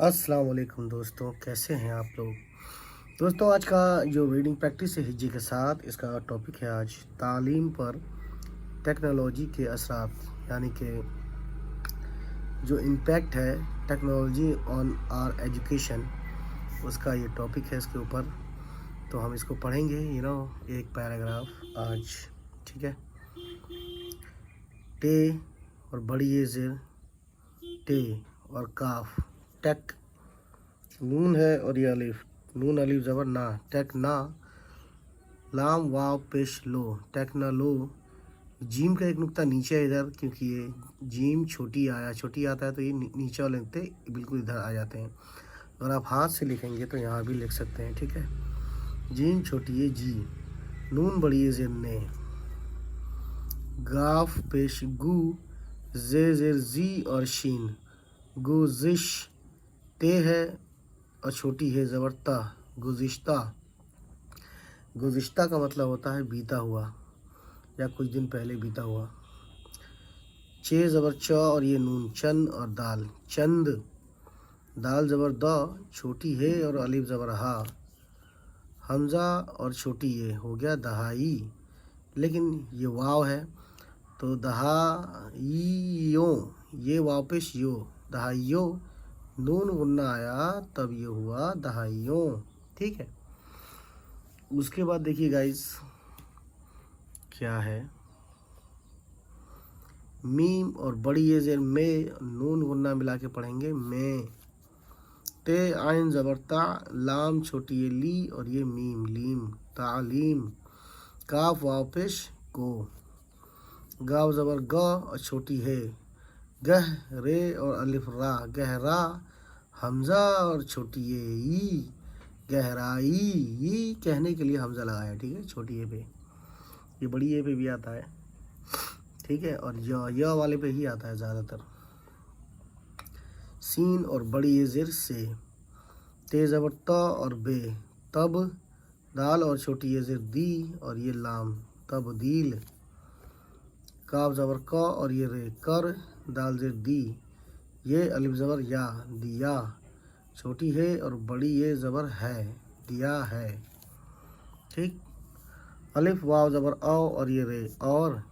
अस्सलाम वालेकुम दोस्तों, कैसे हैं आप लोग। दोस्तों, आज का जो रीडिंग प्रैक्टिस है हिज्जे के साथ, इसका टॉपिक है आज तालीम पर टेक्नोलॉजी के असरात, यानी कि जो इम्पैक्ट है टेक्नोलॉजी ऑन आवर एजुकेशन, उसका ये टॉपिक है। इसके ऊपर तो हम इसको पढ़ेंगे एक पैराग्राफ आज। ठीक है। टे और बड़ी ये ज़ेर, टे और काफ, टेक, नून है और ये अलिफ, नून अलिफ ज़बर ना, टेक ना, लाम वाव पेश लो, टेक्ना लो। जीम का एक नुक्ता नीचे है इधर, क्योंकि ये जीम छोटी आता है तो ये नीचे वाले नुक्ते बिल्कुल इधर आ जाते हैं। अगर आप हाथ से लिखेंगे तो यहाँ भी लिख सकते हैं। ठीक है। जीम छोटी है जी, नून बड़ी है ज़ेर ने, गाफ पेश गु, जे ज़ेर जी और शीन, गुज़िश, ते है और छोटी है ज़बर ता, गुज़िश्ता। गुज़िश्ता का मतलब होता है बीता हुआ या कुछ दिन पहले बीता हुआ। चे ज़बर च और ये नून, चंद और दाल, चंद, दाल ज़बर द, छोटी है और अलिफ ज़बर हा, हमज़ा और छोटी ये, हो गया दहाई, लेकिन ये वाव है तो दहाइयो, ये वाव पेश यो, दहाइयो, नून गुन्ना आया तब ये हुआ दहाइयों। ठीक है। उसके बाद देखिए गाइस क्या है, मीम और बड़ी ये ज़ेर में, नून गुन्ना मिला के पढ़ेंगे में, ते आइन ज़बर ता, लाम छोटी ये ली और ये मीम लीम, तालीम, काफ वाव पेश को, गाव ज़बर ग और छोटी है, गह रे और अलिफ रा, गहरा, हमज़ा और छोटी ये ई, गहराई, ई कहने के लिए हमज़ा लगाया। ठीक है, छोटी ए पे, ये बड़ी ए पे भी आता है। ठीक है। और य वाले पे ही आता है ज़्यादातर। सीन और बड़ी ए ज़ेर से, ते ज़बर त और बे, तब, दाल और छोटी ए ज़ेर दी और ये लाम, तब्दील, काफ ज़बर क और ये रे, कर, दाल ज़ेर दी, ये अलिफ ज़बर या, दिया, छोटी है और बड़ी ये ज़बर है, दिया है। ठीक। अलिफ वाव ज़बर औ और ये रे, और,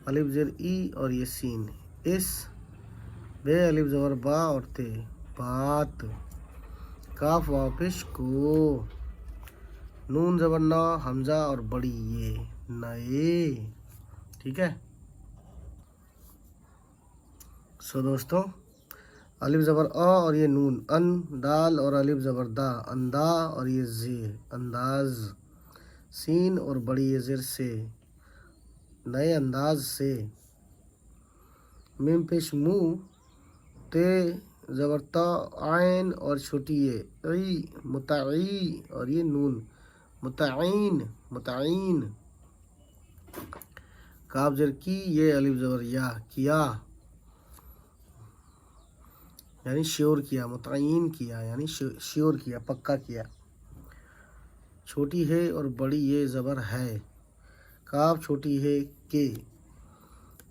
अलिफ ज़ेर ई और ये सीन, इस, बे अलिफ ज़बर बा और ते, बात, काफ वाव पेश को, नून ज़बर ना, हमज़ा और बड़ी ये, नए। ठीक है। सो दोस्तों, अलिफ ज़बर अ और ये नून, अन, दाल और अलिफ ज़बर दा, अंदा और ये जे, अंदाज, सीन और बड़ी ये ज़ेर से, नए अंदाज से, मीम पेश मुँह, ते ज़बर ता, आइन और छोटी ये ई, मुताई और ये नून, मुताइन, मुताइन, काफ ज़ेर की, ये अलिफ ज़बर या, किया, यानी श्योर किया, मुतय्यन किया यानी श्योर किया, पक्का किया। छोटी है और बड़ी ये ज़बर है, काफ छोटी है के,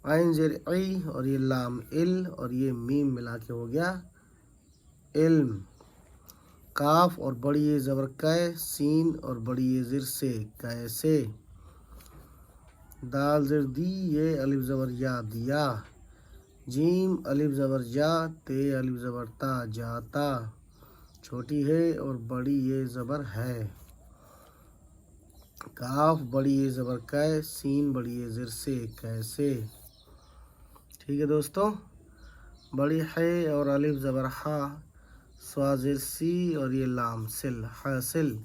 आइन ज़ेर आई और ये लाम, इल और ये मीम मिला के हो गया इल्म, काफ और बड़ी ये ज़बर कै, सीन और बड़ी ये ज़ेर से, कैसे, दाल ज़ेर दी, ये अलिफ ज़बर या, दिया, जीम अलिफ ज़बर जा, ते अलिफ ज़बर ता, जाता, छोटी है और बड़ी ये ज़बर है, काफ बड़ी ये ज़बर कै, सीन बड़ी ये ज़ेर से, कैसे। ठीक है दोस्तों। बड़ी है और अलिफ ज़बर हा, स्वा ज़ेर सी और ये लाम, सिल, हासिल,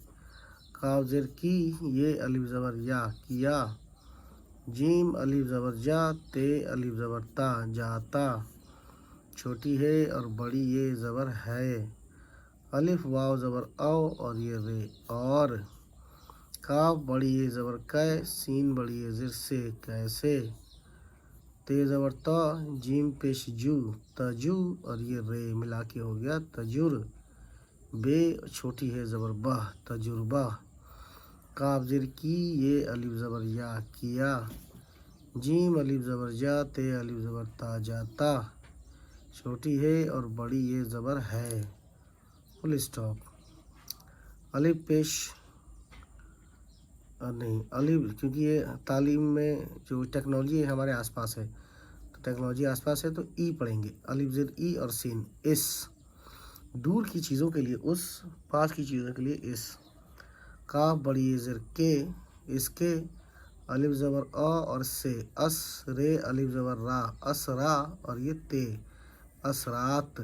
काफ ज़ेर की, ये अलिफ ज़बर या, किया, जीम अलिफ ज़बर जा, ते अलिफ ज़बर ता, जाता, छोटी है और बड़ी ये ज़बर है, अलिफ वाव ज़बर औ और ये रे, और, काफ बड़ी ये ज़बर कै, सीन बड़ी ये ज़ेर से, कैसे, ते ज़बर त, जीम पेश जू, तजू और ये रे मिला के हो गया तजुर, बे छोटी है ज़बर बह, तजुर्बा, काफ ज़ेर की, ये अलिफ ज़बर या, किया, जीम अलिफ ज़बर जा, ते अलिफ ज़बर ता, जाता, छोटी है और बड़ी ये ज़बर है, फुल स्टॉप। अलिफ पेश नहीं, अलिफ क्योंकि ये तालीम में जो टेक्नोलॉजी हमारे आसपास है, तो टेक्नोलॉजी आसपास है तो ई पढ़ेंगे, अलिफ ज़ेर ई और सीन इस। दूर की चीज़ों के लिए उस, पास की चीज़ों के लिए इस। काफ बड़ी ज़ेर के, इसके। अलिफ ज़बर अ और से, अस रे अलिफ ज़बर रा, असरा और ये ते, असरात।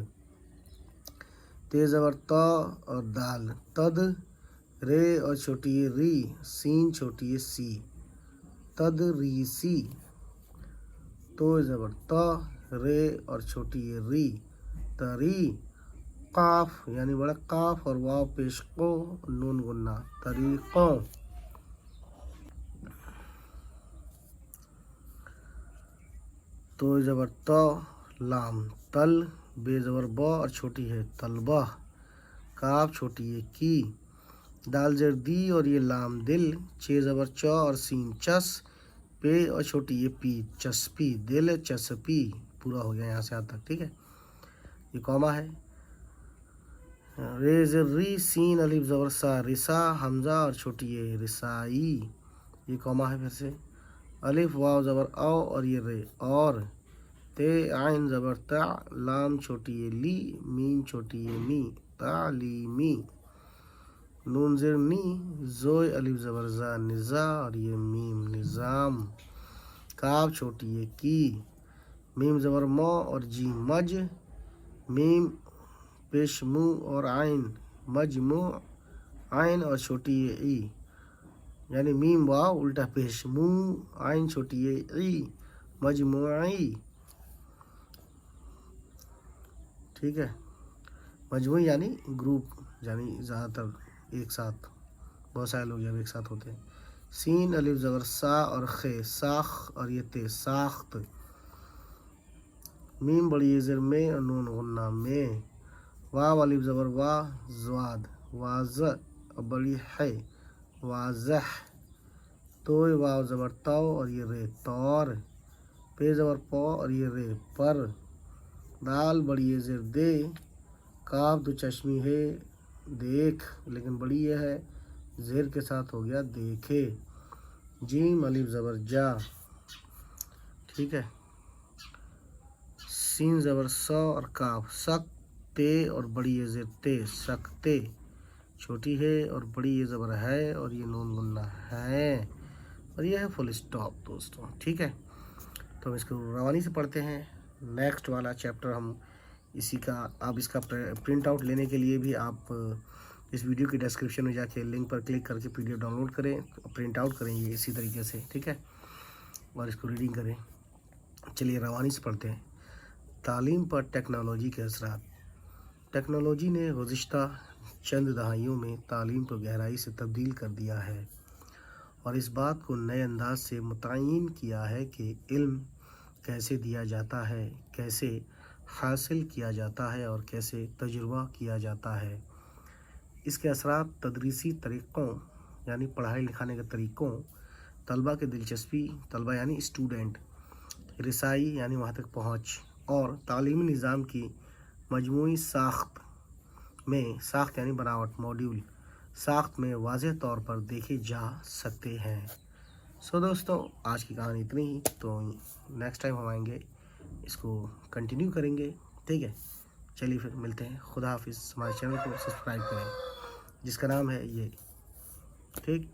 ते ज़बर त और दाल, तद। रे और छोटी ये री, सीन छोटी ये सी, तदरीसी। तो ज़बर त, रे और छोटी ये री, तरी। काफ यानी बड़ा काफ और वाव पेश को, नून गुन्ना, तरीक़ों। तो ज़बर त, लाम, तल। बे ज़बर ब और छोटी है तलबा, काफ छोटी है की। दाल ज़ेर दी और ये लाम दिल, छे ज़बर च और सीन चस। पे और छोटी ये पी, चस्पी, दिल चस्पी। पूरा हो गया यहाँ से यहाँ तक, ठीक है। ये कॉमा है। रे ज़ेर री, सीन अलिफ ज़बर सा, रिसा, हमज़ा और छोटी ये रिसाई। ये कॉमा है फिर से। अलिफ वाव ज़बर औ और ये रे, और। ते आइन ज़बर ता, लाम छोटी ये ली, मीम छोटी ये मी, तालीमी। नून ज़ेर नी, जोय अलिफ ज़बर ज़ा, निज़ा और ये मीम, निज़ाम। काफ छोटी ये की। मीम ज़बर मौ और जी, मज। मीम पेश मुँह और आइन, मजमू। आइन और छोटी ये ई, यानी मीम वाव उल्टा पेश, मुँह आइन छोटी ये ई, मजमुई। ठीक है। मजमुई यानी ग्रुप, यानी ज़्यादातर एक साथ, बहुत सारे लोग जब एक साथ होते हैं। सीन अलिफ ज़बर सा और खे, साख और ये ते, साख्त। मीम बड़ी ज़ेर में और नून गुन्ना में। वाव अलिफ ज़बर वाह, ज़्वाद, वाज़ और बड़ी है, वाज़ह। तो वाव ज़बर तौ और ये रे, तौर। पे ज़बर पौ और ये रे, पर। दाल बड़ी ज़ेर दे, काफ दो चश्मी है, देख, लेकिन बड़ी ये है, ज़ेर के साथ हो गया देखे। जीम अलिफ ज़बर जा, ठीक है। सीन ज़बर स और काफ, सक। ते और बड़ी ये ज़ेर ते, सकते। छोटी है और बड़ी ये ज़बर है और ये नून गुन्ना है, और ये है फुल स्टॉप दोस्तों, ठीक है। तो हम इसको रवानी से पढ़ते हैं। नेक्स्ट वाला चैप्टर हम इसी का, आप इसका प्रिंट आउट लेने के लिए भी आप इस वीडियो की डिस्क्रिप्शन में जाके लिंक पर क्लिक करके पीडीएफ डाउनलोड करें, प्रिंट आउट करें ये इसी तरीके से, ठीक है, और इसको रीडिंग करें। चलिए रवानी से पढ़ते हैं। तालीम पर टेक्नोलॉजी के असरात। टेक्नोलॉजी ने गुज़िश्ता चंद दहाइयों में तालीम को गहराई से तब्दील कर दिया है और इस बात को नए अंदाज से मुतय्यन किया है कि इल्म कैसे दिया जाता है, कैसे हासिल किया जाता है और कैसे तजुर्बा किया जाता है। इसके असरात तदरीसी तरीक़ों यानी पढ़ाई लिखाने के तरीक़ों, तलबा की दिलचस्पी, तलबा यानी स्टूडेंट, रिसाई यानी वहाँ तक पहुँच, और तालीमी निज़ाम की मजमूई साख्त में, साख्त यानी बनावट, मॉड्यूल साख्त में वाज़ेह तौर पर देखे जा सकते हैं। सो दोस्तों, आज की कहानी इतनी ही, तो नेक्स्ट टाइम हम आएंगे, इसको कंटिन्यू करेंगे, ठीक है। चलिए फिर मिलते हैं, खुदा हाफिज़। हमारे चैनल को सब्सक्राइब करें जिसका नाम है ये, ठीक।